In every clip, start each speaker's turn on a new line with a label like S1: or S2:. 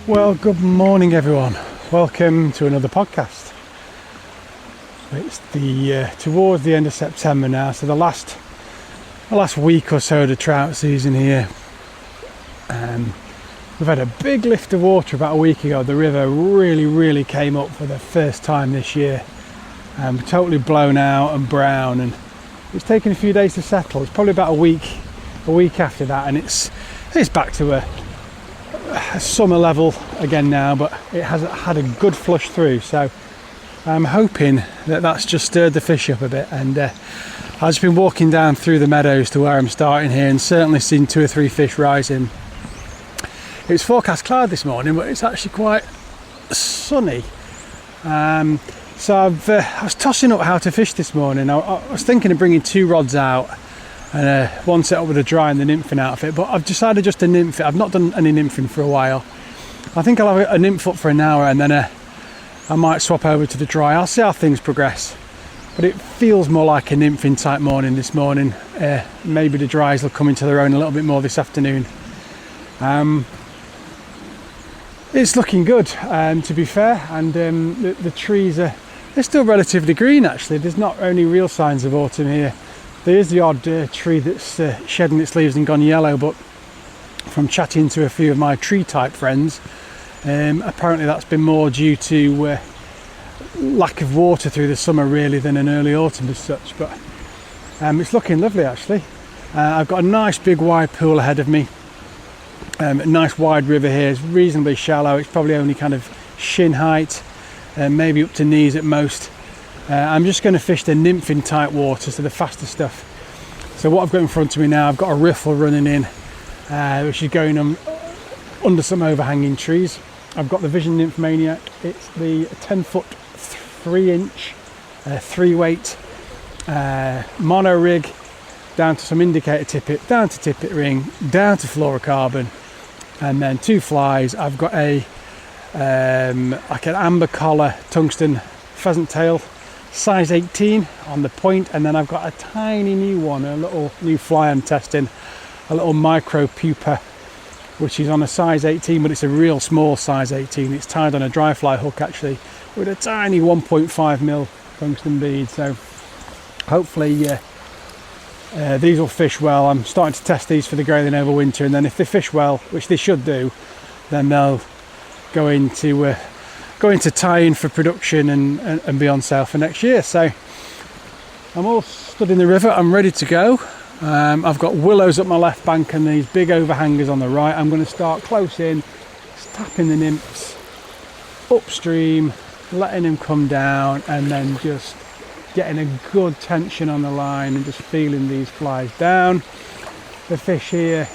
S1: Well, good morning everyone. Welcome to another podcast. It's the towards the end of September now, so the last week or so of the trout season here. We've had a big lift of water about a week ago. The river really came up for the first time this year. Totally blown out and brown, and it's taken a few days to settle. It's probably about a week after that, and it's back to a summer level again now, but it has had a good flush through, so I'm hoping that that's just stirred the fish up a bit. And I've just been walking down through the meadows to where I'm starting here, and certainly seen 2 or 3 fish rising. It was forecast cloud this morning, but it's actually quite sunny. So I was tossing up how to fish this morning. I was thinking of bringing 2 rods out, and one set up with a dry and the nymphing outfit, but I've decided just to nymph it. I've not done any nymphing for a while. I think I'll have a nymph up for an hour, and then I might swap over to the dry. I'll see how things progress, but it feels more like a nymphing type morning this morning. Maybe the dries will come into their own a little bit more this afternoon. It's looking good, to be fair, and the trees they're still relatively green actually. There's not only real signs of autumn here. There is the odd tree that's shedding its leaves and gone yellow, but from chatting to a few of my tree type friends, apparently that's been more due to lack of water through the summer really than an early autumn as such. But it's looking lovely actually. I've got a nice big wide pool ahead of me. A nice wide river here. It's reasonably shallow. It's probably only kind of shin height, maybe up to knees at most. I'm just going to fish the nymphing type water, so the faster stuff. So what I've got in front of me now, I've got a riffle running in, which is going under some overhanging trees. I've got the Vision Nymph Maniac. It's the 10-foot 3-inch 3-weight mono rig, down to some indicator tippet, down to tippet ring, down to fluorocarbon, and then 2 flies. I've got a like an amber collar tungsten pheasant tail, size 18 on the point, and then I've got a tiny new one, a little new fly I'm testing, a little micro pupa, which is on a size 18, but it's a real small size 18. It's tied on a dry fly hook actually, with a tiny 1.5mm tungsten bead. So hopefully these will fish well. I'm starting to test these for the grayling over winter, and then if they fish well, which they should do, then they'll go into tie-in for production and be on sale for next year. So I'm all stood in the river. I'm ready to go. I've got willows up my left bank and these big overhangers on the right. I'm going to start close in, tapping the nymphs upstream, letting them come down, and then just getting a good tension on the line and just feeling these flies down. The fish here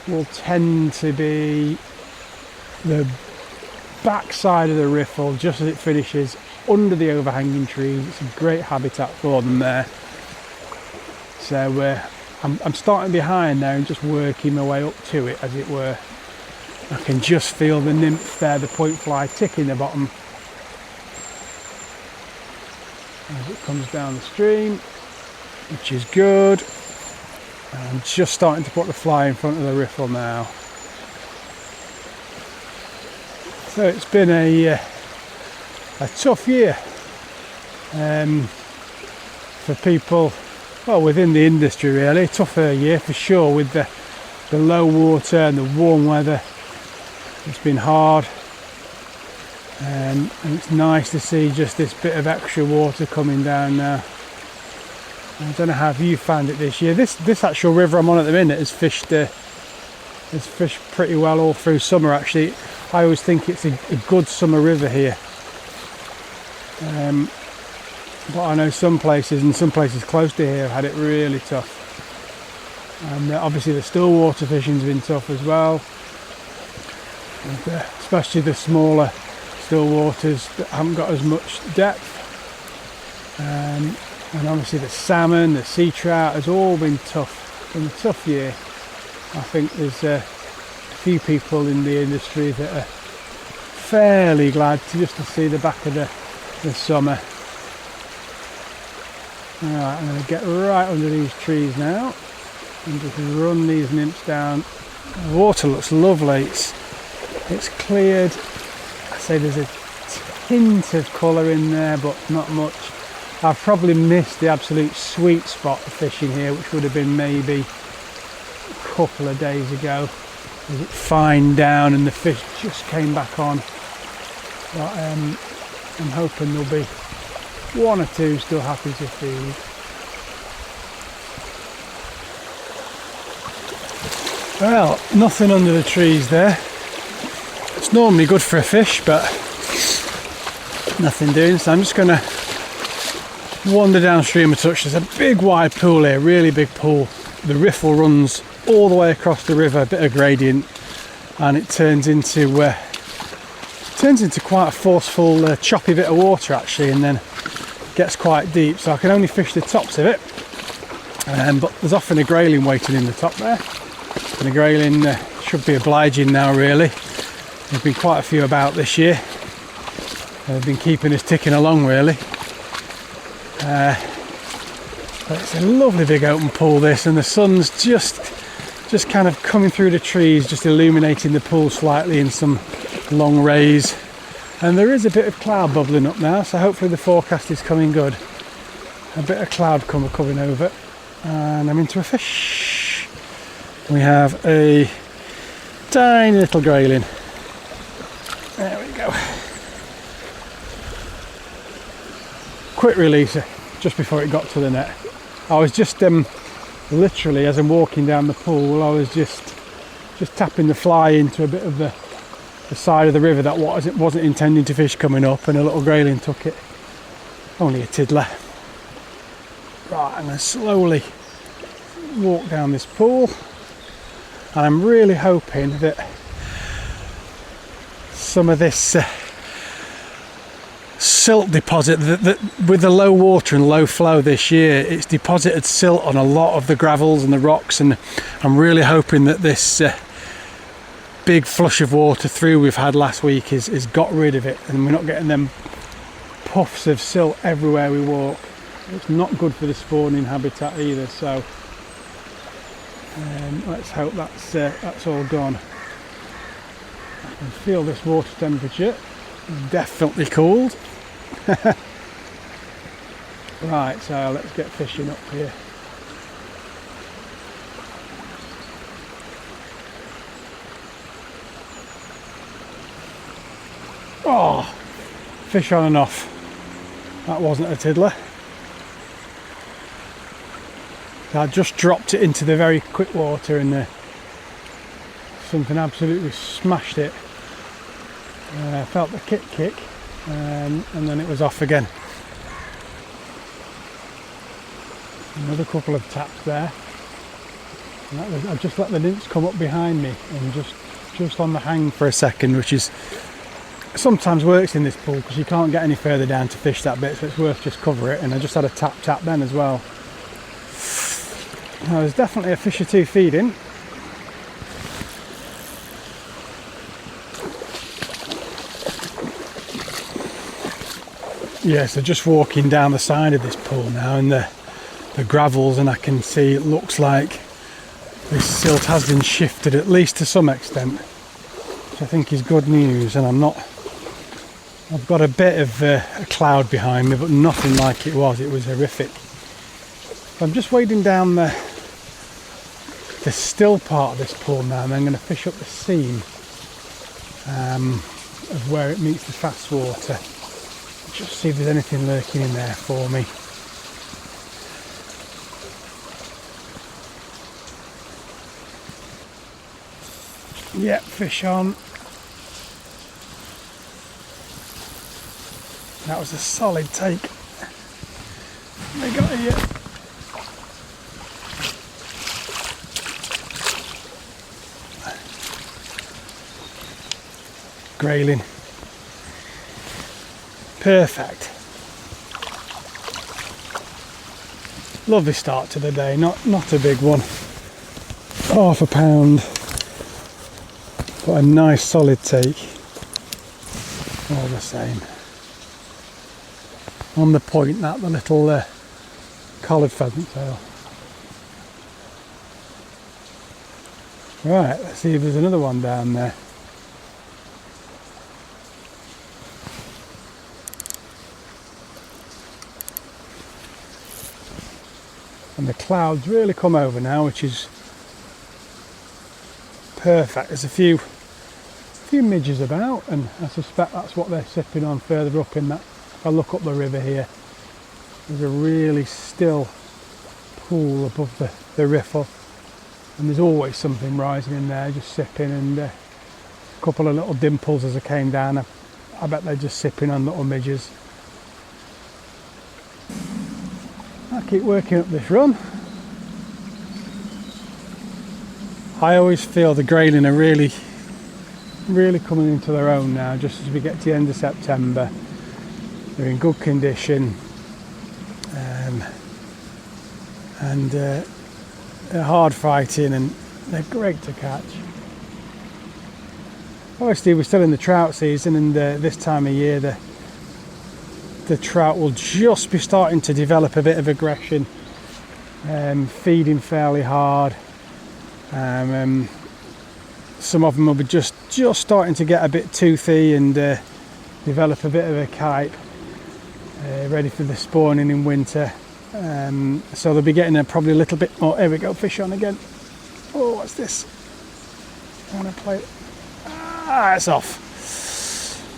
S1: will tend to be the backside of the riffle just as it finishes under the overhanging trees. It's a great habitat for them there. So I'm starting behind now and just working my way up to it, as it were. I can just feel the nymph there, the point fly ticking the bottom as it comes down the stream, which is good. And I'm just starting to put the fly in front of the riffle now. So it's been a tough year for people, well, within the industry really. Tougher year for sure, with the low water and the warm weather. It's been hard, and it's nice to see just this bit of extra water coming down now. I don't know how you found it this year. This actual river I'm on at the minute has fished pretty well all through summer actually. I always think it's a good summer river here, but I know some places, and some places close to here, have had it really tough. And obviously the still water fishing's been tough as well, and, especially the smaller still waters that haven't got as much depth. And obviously the salmon, the sea trout has all been tough. It's been a tough year. I think there's a few people in the industry that are fairly glad to see the back of the summer. Alright, I'm going to get right under these trees now and just run these nymphs down. The water looks lovely. It's It's cleared. I say there's a hint of colour in there, but not much. I've probably missed the absolute sweet spot of fishing here, which would have been maybe a couple of days ago. As it fined down and the fish just came back on. But I'm hoping there'll be one or two still happy to feed. Well, nothing under the trees there. It's normally good for a fish, but nothing doing, so I'm just going to wander downstream a touch. There's a big wide pool here, really big pool. The riffle runs all the way across the river, a bit of gradient, and it turns into quite a forceful, choppy bit of water actually, and then gets quite deep. So I can only fish the tops of it, but there's often a grayling waiting in the top there. And the grayling should be obliging now, really. There's been quite a few about this year. They've been keeping us ticking along, really. But it's a lovely big open pool, this, and the sun's just kind of coming through the trees, just illuminating the pool slightly in some long rays. And there is a bit of cloud bubbling up now, so hopefully the forecast is coming good. A bit of cloud cover coming over, and I'm into a fish. We have a tiny little grayling. There we go. Quick releaser just before it got to the net. I was just literally, as I'm walking down the pool, I was just tapping the fly into a bit of the side of the river that wasn't intending to fish coming up, and a little grayling took it. Only a tiddler. Right, I'm going to slowly walk down this pool. And I'm really hoping that some of this silt deposit, that with the low water and low flow this year, it's deposited silt on a lot of the gravels and the rocks, and I'm really hoping that this big flush of water through we've had last week is got rid of it, and we're not getting them puffs of silt everywhere we walk. It's not good for the spawning habitat either, so let's hope that's all gone. I can feel this water temperature, definitely cooled. Right, so let's get fishing up here. Oh, fish on and off. That wasn't a tiddler. I just dropped it into the very quick water, and something absolutely smashed it. I felt the kick, and then it was off again. Another couple of taps there. I just let the nymphs come up behind me and just on the hang for a second, which is sometimes works in this pool because you can't get any further down to fish that bit, so it's worth just cover it. And I just had a tap then as well. Now, there's definitely a fish or two feeding. Yeah, so just walking down the side of this pool now, and the gravels, and I can see it looks like this silt has been shifted at least to some extent, which I think is good news. And I've got a bit of a cloud behind me, but nothing like it was. It was horrific. I'm just wading down the still part of this pool now, and I'm going to fish up the seam of where it meets the fast water. Just see if there's anything lurking in there for me. Yep, fish on. That was a solid take. They got here. Grayling. Perfect. Lovely start to the day. Not a big one. Half a pound. But a nice solid take. All the same. On the point, that the little collared pheasant tail. Right, let's see if there's another one down there. the clouds really come over now, which is perfect. There's a few midges about, and I suspect that's what they're sipping on further up in that. If I look up the river here, there's a really still pool above the riffle, and there's always something rising in there just sipping, and a couple of little dimples as I came down. I bet they're just sipping on little midges. I keep working up this run. I always feel the grayling are really coming into their own now, just as we get to the end of September. They're in good condition, and they're hard fighting, and they're great to catch. Obviously we're still in the trout season, and this time of year the trout will just be starting to develop a bit of aggression, feeding fairly hard. Some of them will be just starting to get a bit toothy and develop a bit of a kite, ready for the spawning in winter. So they'll be getting probably a little bit more. Here we go, fish on again. Oh, what's this? I want to play it. Ah, it's off.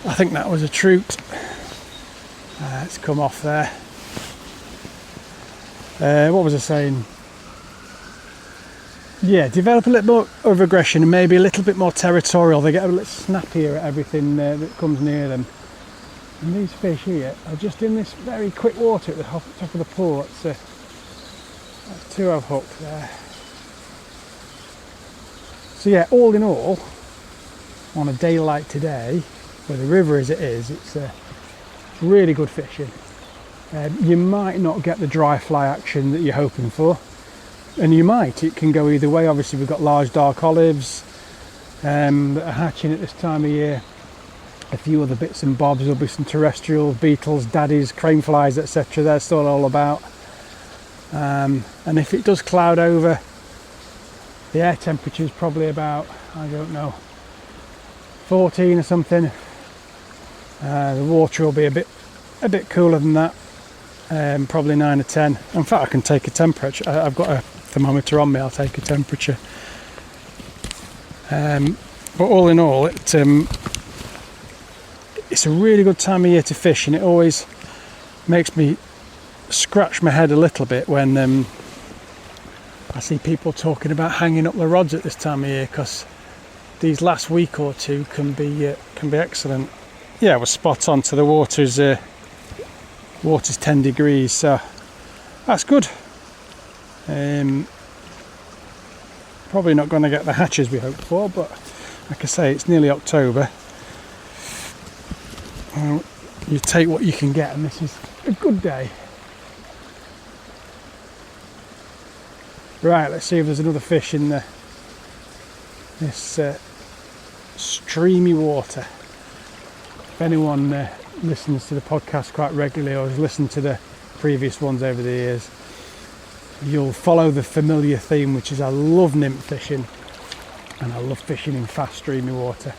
S1: I think that was a trout. It's come off there. What was I saying? Yeah, develop a little more of aggression and maybe a little bit more territorial. They get a little snappier at everything that comes near them. And these fish here are just in this very quick water at the top of the pool. That's two I've hooked there. So yeah, all in all, on a day like today, where the river as it is, it's really good fishing. You might not get the dry fly action that you're hoping for, and it can go either way. Obviously we've got large dark olives that are hatching at this time of year. A few other bits and bobs, there'll be some terrestrial beetles, daddies, crane flies, etc. They're still all about. And if it does cloud over, the air temperature is probably about, I don't know, 14 or something. The water will be a bit cooler than that, probably 9 or 10. In fact, I can take a temperature. I've got a thermometer on me. I'll take a temperature. But all in all, it's a really good time of year to fish, and it always makes me scratch my head a little bit when I see people talking about hanging up the rods at this time of year, because these last week or two can be excellent. Yeah, we're spot on to the water's 10 degrees, so that's good. Probably not going to get the hatches we hoped for, but like I say, it's nearly October. You take what you can get, and this is a good day. Right, let's see if there's another fish in this streamy water. If anyone listens to the podcast quite regularly, or has listened to the previous ones over the years, you'll follow the familiar theme, which is I love nymph fishing, and I love fishing in fast streamy water.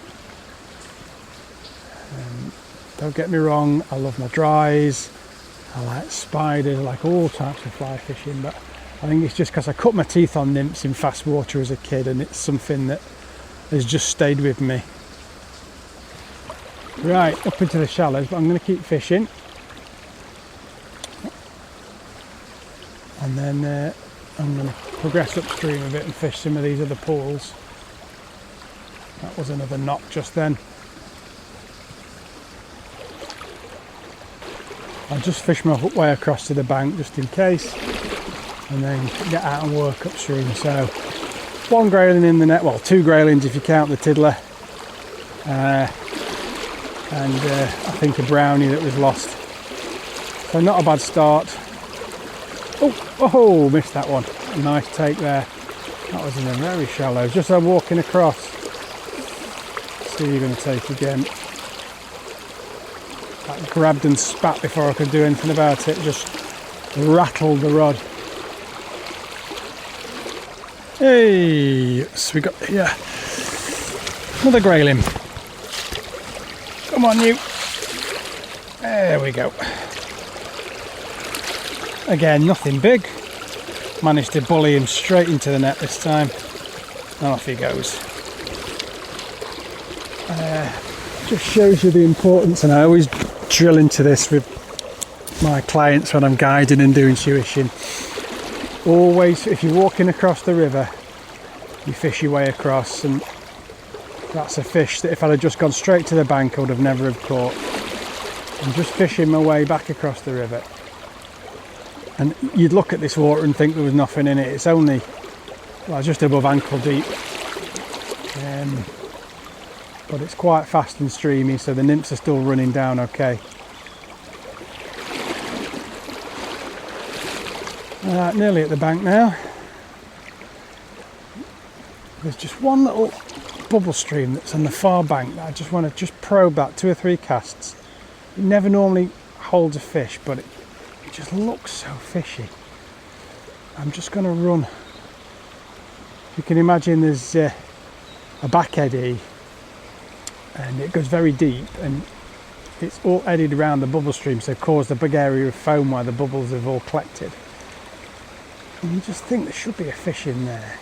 S1: Don't get me wrong, I love my dries, I like spiders, I like all types of fly fishing, but I think it's just because I cut my teeth on nymphs in fast water as a kid, and it's something that has just stayed with me. Right, up into the shallows, but I'm going to keep fishing. And then I'm going to progress upstream a bit and fish some of these other pools. That was another knot just then. I'll just fish my way across to the bank just in case, and then get out and work upstream. So one grayling in the net, well, two graylings if you count the tiddler, and I think a brownie that was lost. So not a bad start. Oh, missed that one. A nice take there. That was in the very shallows. Just as I'm walking across. See you're going to take again. That grabbed and spat before I could do anything about it. Just rattled the rod. Hey, so we got here another grayling. Come on, you. There we go. Again, nothing big. Managed to bully him straight into the net this time. And off he goes. Just shows you the importance, and I always drill into this with my clients when I'm guiding and doing tuition. Always, if you're walking across the river, you fish your way across, and that's a fish that if I'd have just gone straight to the bank I would have never have caught. I'm just fishing my way back across the river, and you'd look at this water and think there was nothing in it. It's only, well, just above ankle deep, but it's quite fast and streamy, so the nymphs are still running down okay. Alright, nearly at the bank now. There's just one little bubble stream that's on the far bank that I just want to just probe that 2 or 3 casts. It never normally holds a fish, but it just looks so fishy. I'm just going to run. You can imagine there's a back eddy, and it goes very deep, and it's all eddied around the bubble stream, so it caused a big area of foam where the bubbles have all collected. And you just think there should be a fish in there,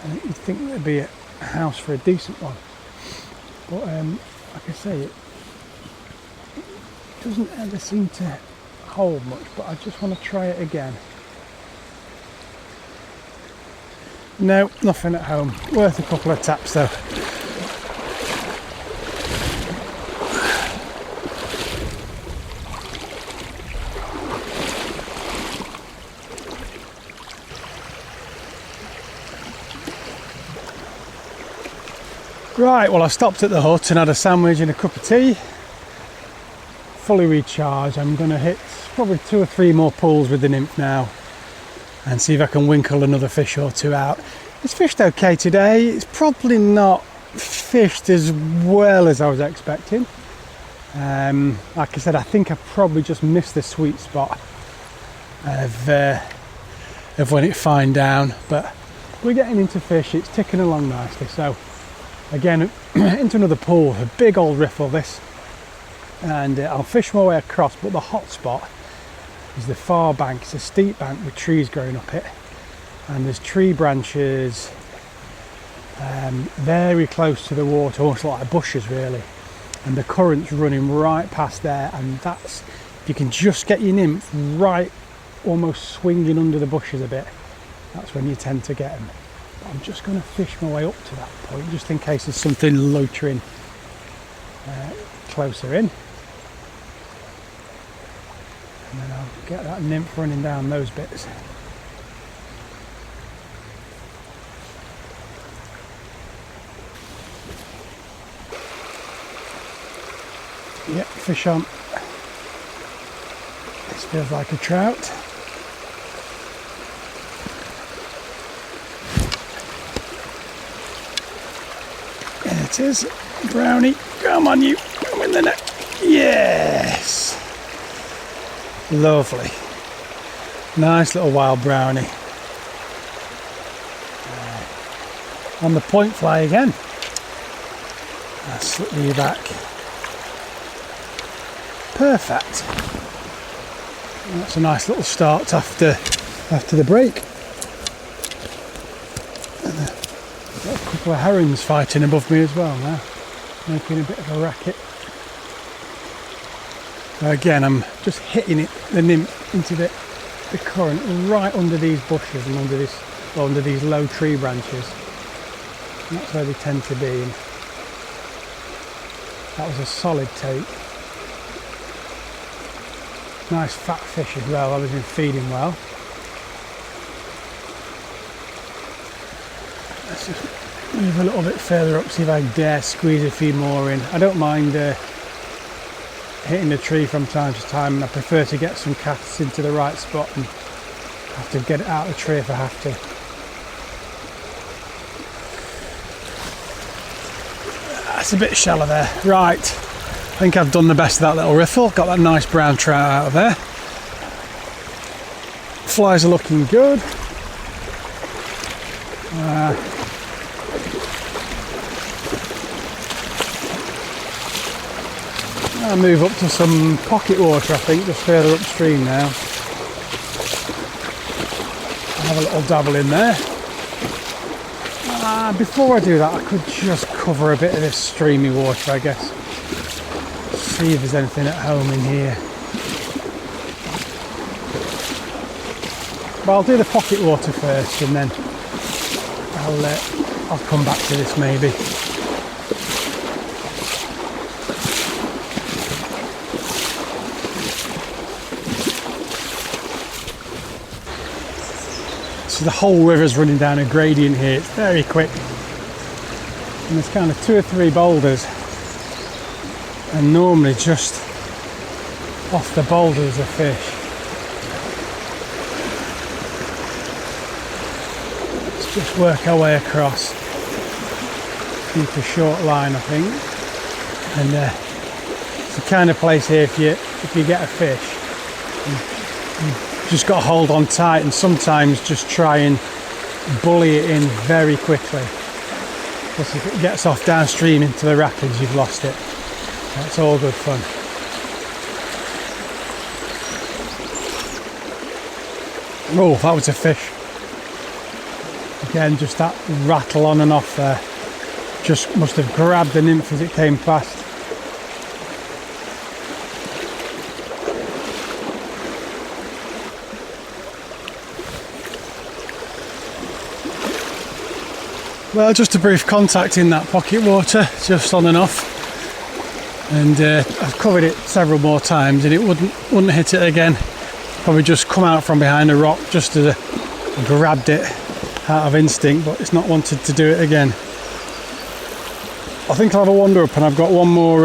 S1: and you'd think there'd be a house for a decent one, but like I say, it doesn't ever seem to hold much. But I just want to try it again. No, nothing at home. Worth a couple of taps though. Right, well, I stopped at the hut and had a sandwich and a cup of tea. Fully recharged. I'm going to hit probably 2 or 3 more pulls with the nymph now and see if I can winkle another fish or 2 out. It's fished okay today. It's probably not fished as well as I was expecting. Like I said, I think I probably just missed the sweet spot of when it fined down, but we're getting into fish. It's ticking along nicely. So again, into another pool, a big old riffle this, and I'll fish my way across, but the hot spot is the far bank. It's a steep bank with trees growing up it, and there's tree branches very close to the water, almost like bushes really, and the current's running right past there, and that's, if you can just get your nymph right almost swinging under the bushes a bit, that's when you tend to get them. I'm just going to fish my way up to that point just in case there's something loitering closer in, and then I'll get that nymph running down those bits. Yep, fish on. This feels like a trout. It is. Brownie, come on you, come in the net. Yes, lovely, nice little wild brownie. On the point fly again. I'll slip you back. Perfect. That's a nice little start after the break. Got a couple of herons fighting above me as well now, making a bit of a racket. Again, I'm just hitting it, the nymph, into the current right under these bushes and under these low tree branches. And that's where they tend to be. And that was a solid take. Nice fat fish as well. I've been feeding well. Let's just move a little bit further up, see if I dare squeeze a few more in. I don't mind hitting the tree from time to time, and I prefer to get some casts into the right spot and have to get it out of the tree if I have to. That's a bit shallow there. Right, I think I've done the best of that little riffle. Got that nice brown trout out of there. Flies are looking good. I'll move up to some pocket water, I think, just further upstream now. have a little dabble in there. Before I do that, I could just cover a bit of this streamy water, I guess. See if there's anything at home in here. But I'll do the pocket water first, and then I'll come back to this maybe. So the whole river's running down a gradient here. It's very quick. And there's kind of 2 or 3 boulders. And normally just off the boulders are fish. Let's just work our way across. Keep a short line, I think. And it's the kind of place here, if you get a fish, you just got to hold on tight, and sometimes just try and bully it in very quickly. Because if it gets off downstream into the rapids, you've lost it. That's all good fun. Oh, that was a fish. Again, just that rattle on and off there. Just must have grabbed the nymph as it came past. Well, just a brief contact in that pocket water, just on and off. And I've covered it several more times and it wouldn't hit it again. Probably just come out from behind a rock just as I grabbed it out of instinct, but it's not wanted to do it again. I think I'll have a wander up, and I've got one more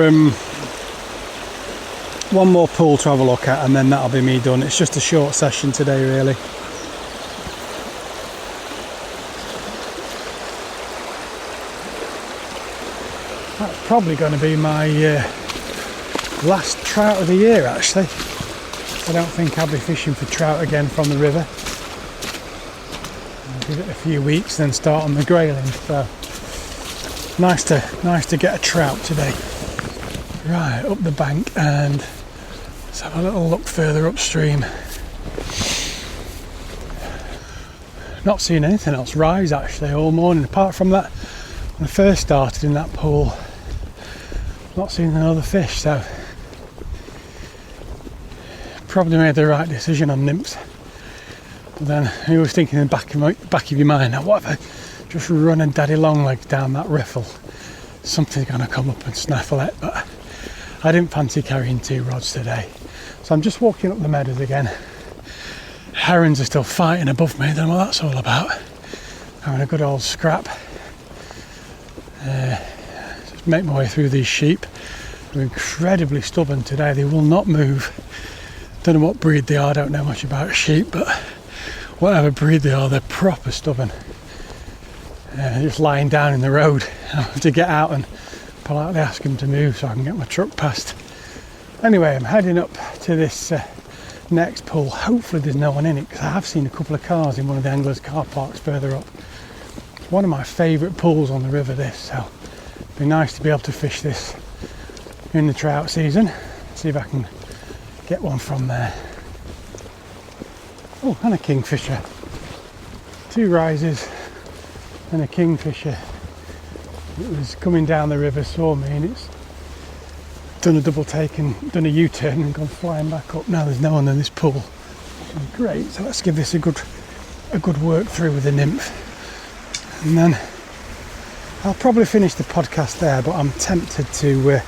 S1: pool to have a look at, and then that'll be me done. It's just a short session today, really. That's probably going to be my last trout of the year, actually. I don't think I'll be fishing for trout again from the river. I'll give it a few weeks, then start on the grayling. So nice to get a trout today. Right, up the bank, and let's have a little look further upstream. Not seeing anything else rise actually all morning, apart from that when I first started in that pool. Not seeing another fish, so probably made the right decision on nymphs. But then I was thinking in the back of your mind, now what if I just run a daddy long legs down that riffle? Something's going to come up and snaffle it, but I didn't fancy carrying 2 rods today. So I'm just walking up the meadows again. Herons are still fighting above me, don't know what that's all about. Having a good old scrap. Just make my way through these sheep. They're incredibly stubborn today, they will not move. Don't know what breed they are, I don't know much about sheep, but whatever breed they are, they're proper stubborn. Just lying down in the road. I have to get out and politely ask them to move so I can get my truck past. Anyway, I'm heading up to this next pool. Hopefully there's no one in it, because I have seen a couple of cars in one of the anglers' car parks further up. It's one of my favourite pools on the river, this, so it'd be nice to be able to fish this in the trout season. See if I can get one from there. Oh, and a kingfisher. 2 rises and a kingfisher. It was coming down the river, saw me, and it's done a double take and done a U-turn and gone flying back up. Now there's no one in this pool. Great, so let's give this a good work through with the nymph. And then I'll probably finish the podcast there, but I'm tempted to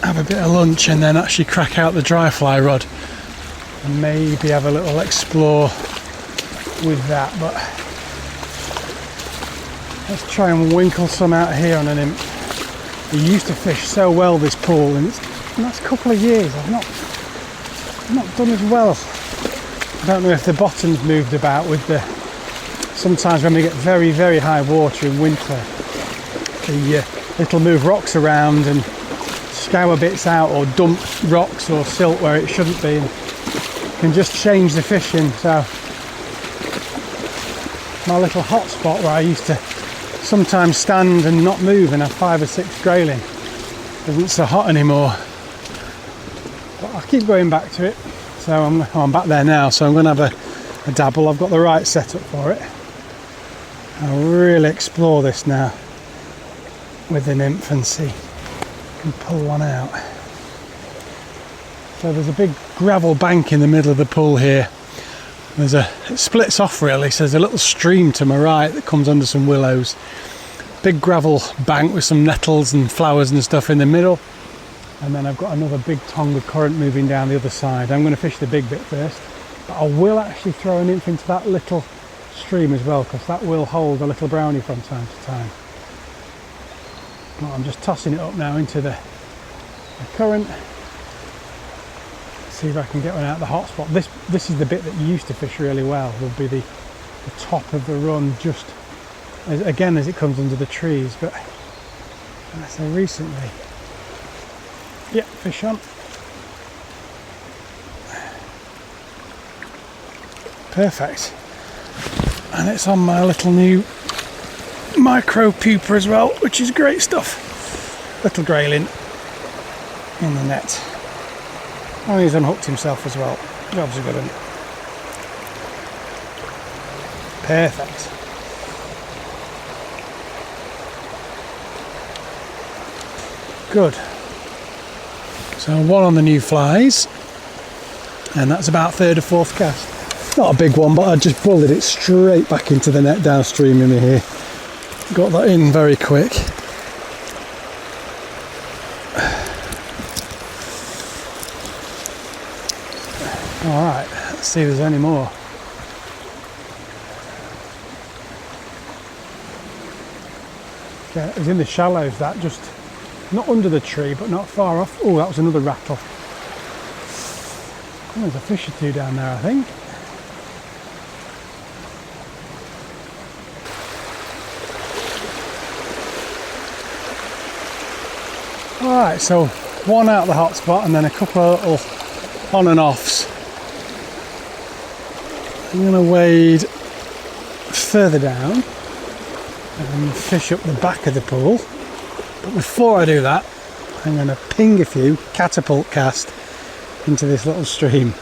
S1: have a bit of lunch and then actually crack out the dry fly rod and maybe have a little explore with that. But let's try and winkle some out here on a nymph. We used to fish so well this pool, and in the last couple of years I've not done as well. I don't know if the bottom's moved about with the, sometimes when we get very, very high water in winter, it'll move rocks around and scour bits out or dump rocks or silt where it shouldn't be, and can just change the fishing. So my little hot spot where I used to sometimes stand and not move and have 5 or 6 grayling isn't so hot anymore, but I'll keep going back to it. So I'm back there now, so I'm going to have a dabble. I've got the right setup for it. I'll really explore this now with the nymph and see if I can pull one out. So there's a big gravel bank in the middle of the pool here. It splits off really, so there's a little stream to my right that comes under some willows. Big gravel bank with some nettles and flowers and stuff in the middle. And then I've got another big tongue of current moving down the other side. I'm going to fish the big bit first, but I will actually throw a nymph into that little stream as well, because that will hold a little brownie from time to time. But I'm just tossing it up now into the current. See if I can get one out of the hot spot. This is the bit that you used to fish really well. Will be the top of the run, just as it comes under the trees. But I say recently, yeah, fish on. Perfect. And it's on my little new micro pupa as well, which is great stuff. Little grayling in the net. Oh, he's unhooked himself as well. Job's a good one. Perfect. Good. So one on the new flies, and that's about third or fourth cast. Not a big one, but I just bullied it straight back into the net downstream in here. Got that in very quick. Alright, let's see if there's any more. Okay, it was in the shallows, that, just not under the tree but not far off. Oh, that was another rattle. Oh, there's a fish or two down there, I think. Alright, so one out of the hot spot and then a couple of little on and offs. I'm going to wade further down and fish up the back of the pool. But before I do that, I'm going to ping a few catapult cast into this little stream.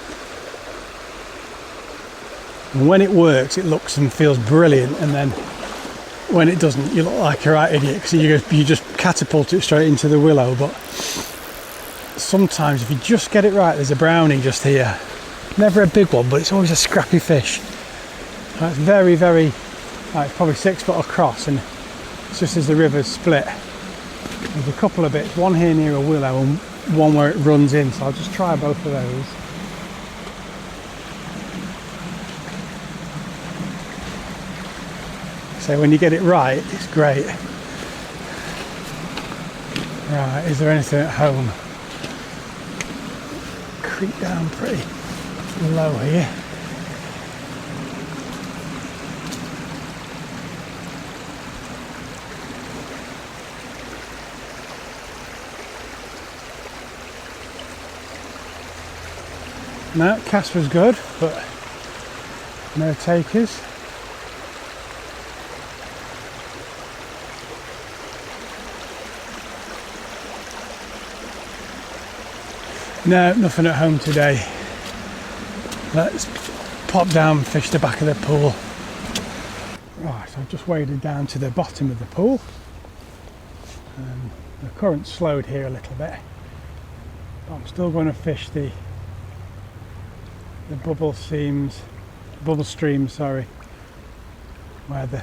S1: And when it works, it looks and feels brilliant, and then when it doesn't, you look like a right idiot because you just catapult it straight into the willow. But sometimes if you just get it right, there's a brownie just here. Never a big one, but it's always a scrappy fish. It's very, very, it's probably 6 foot across, and it's just as the river's split. There's a couple of bits, one here near a willow and one where it runs in, so I'll just try both of those. So when you get it right, it's great. Right, is there anything at home? Creep down pretty low here. No, cast was good, but no takers. No, nothing at home today. Let's pop down and fish the back of the pool. Right, so I've just waded down to the bottom of the pool. The current slowed here a little bit, but I'm still going to fish the bubble stream, sorry, where the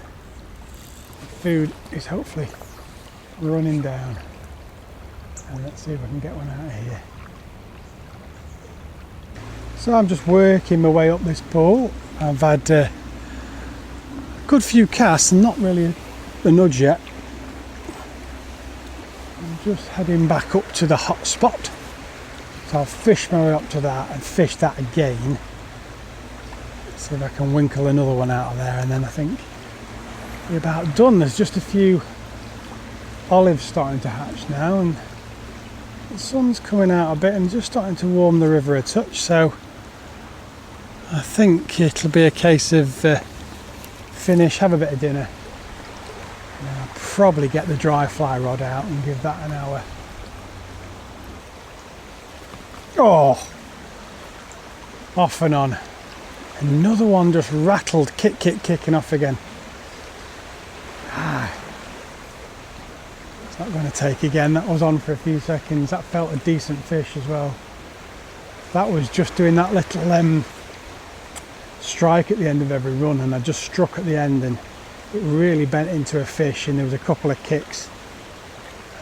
S1: food is hopefully running down. And let's see if I can get one out of here. So I'm just working my way up this pool. I've had a good few casts and not really a nudge yet. I'm just heading back up to the hot spot. So I'll fish my way up to that and fish that again. See if I can winkle another one out of there, and then I think we're about done. There's just a few olives starting to hatch now, and the sun's coming out a bit and just starting to warm the river a touch, so I think it'll be a case of finish, have a bit of dinner, and I'll probably get the dry fly rod out and give that an hour. Oh, off and on. Another one just rattled, kicking off again. It's not going to take again. That was on for a few seconds. That felt a decent fish as well. That was just doing that little strike at the end of every run, and I just struck at the end and it really bent into a fish, and there was a couple of kicks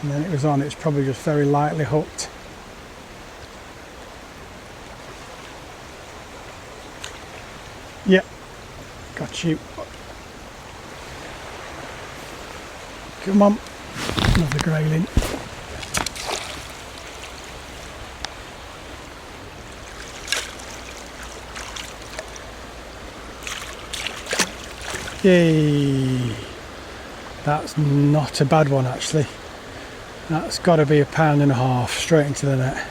S1: and then it was on. It was probably just very lightly hooked. Yep, got you. Come on, another grayling. Yay! That's not a bad one actually. That's got to be 1.5 pounds straight into the net.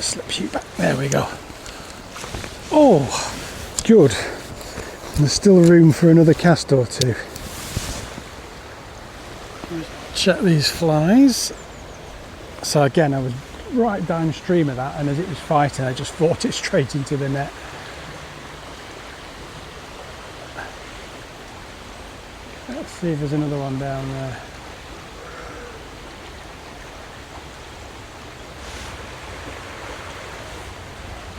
S1: Slip shoot back. There we go. Oh, good. And there's still room for another cast or two. Check these flies. So again, I was right downstream of that, and as it was fighting, I just fought it straight into the net. Let's see if there's another one down there.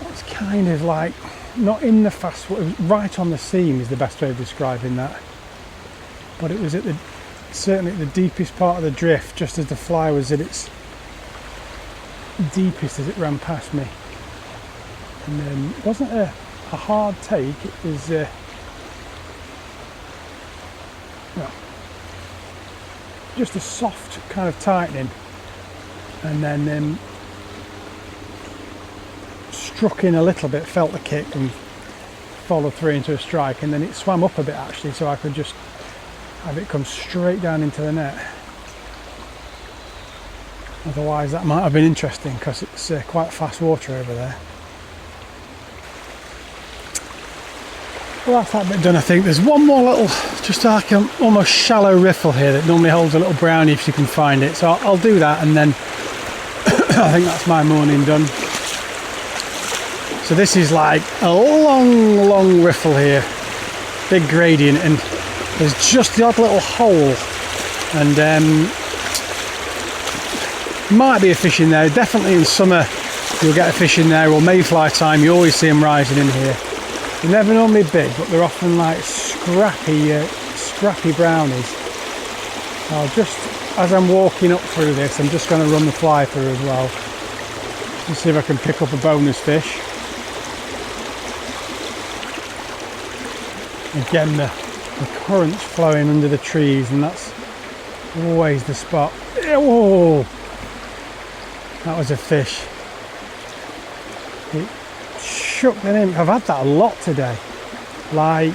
S1: It's kind of like not in the fast water, right on the seam is the best way of describing that. But it was at the certainly at the deepest part of the drift, just as the fly was at its deepest as it ran past me. And it wasn't a hard take, it was well, just a soft kind of tightening, and then struck in a little bit, felt the kick and followed through into a strike, and then it swam up a bit actually, so I could just have it come straight down into the net. Otherwise that might have been interesting because it's quite fast water over there. Well, that's that bit done. I think there's one more little, just like an almost shallow riffle here that normally holds a little brownie if you can find it, so I'll do that, and then I think that's my morning done. So this is like a long riffle here, big gradient, and there's just the odd little hole, and might be a fish in there. Definitely in summer you'll get a fish in there, or mayfly time you always see them rising in here. They're never normally big, but they're often like scrappy brownies. So just as I'm walking up through this, I'm just going to run the fly through as well and see if I can pick up a bonus fish. Again, the current's flowing under the trees, and that's always the spot. Whoa! That was a fish. It shook the nymph. I've had that a lot today. Like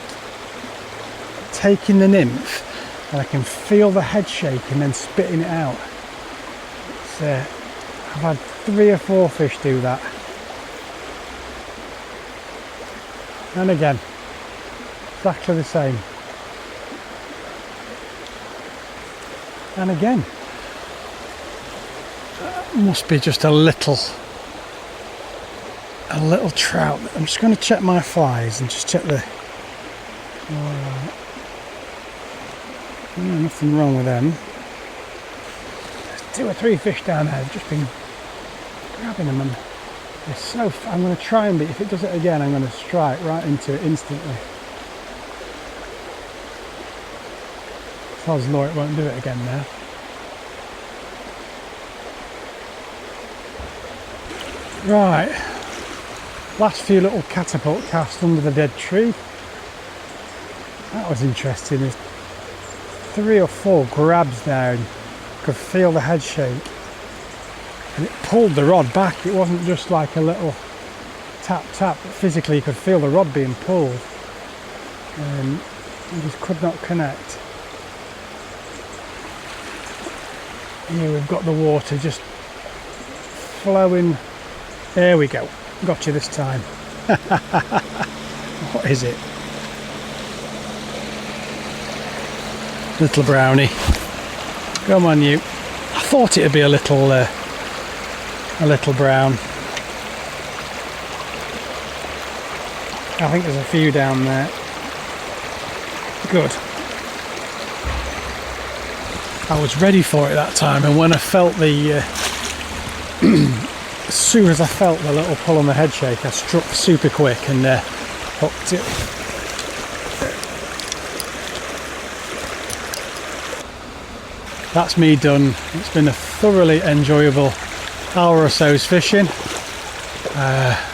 S1: taking the nymph and I can feel the head shake and then spitting it out. I've had 3 or 4 fish do that. And again, exactly the same. And again, must be just a little trout. I'm just going to check my flies and just check the. No, nothing wrong with them. There's 2 or 3 fish down there. I've just been grabbing them, and they're so. I'm going to try and if it does it again, I'm going to strike right into it instantly. Odds law it won't do it again now. Right, last few little catapult casts under the dead tree. That was interesting. There's 3 or 4 grabs there, and could feel the head shake, and it pulled the rod back. It wasn't just like a little tap, but physically you could feel the rod being pulled, and you just could not connect. Here we've got the water just flowing. There we go. Got you this time. What is it? Little brownie. Come on, you. I thought it'd be a little brown. I think there's a few down there. Good. I was ready for it that time, and when I felt the as soon as I felt the little pull on the head shake, I struck super quick and hooked it. That's me done. It's been a thoroughly enjoyable hour or so's fishing.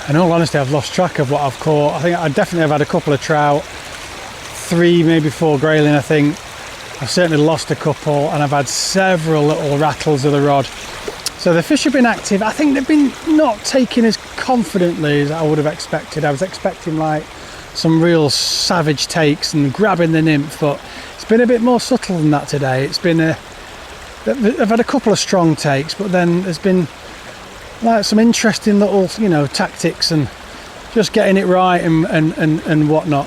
S1: In all honesty, I've lost track of what I've caught. I think I definitely have had a couple of trout, 3, maybe 4 grayling, I think. I've certainly lost a couple, and I've had several little rattles of the rod. So the fish have been active. I think they've been not taking as confidently as I would have expected. I was expecting like some real savage takes and grabbing the nymph, but it's been a bit more subtle than that today. It's been I've had a couple of strong takes, but then there's been like some interesting little, you know, tactics and just getting it right and whatnot.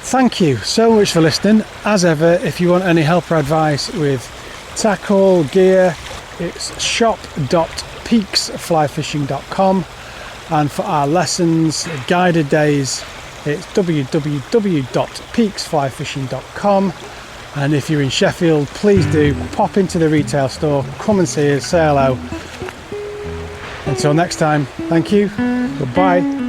S1: Thank you so much for listening. As ever, if you want any help or advice with tackle, gear, it's shop.peaksflyfishing.com, and for our lessons, guided days, it's www.peaksflyfishing.com. And if you're in Sheffield, please do pop into the retail store, come and see us, say hello. Until next time, thank you, goodbye.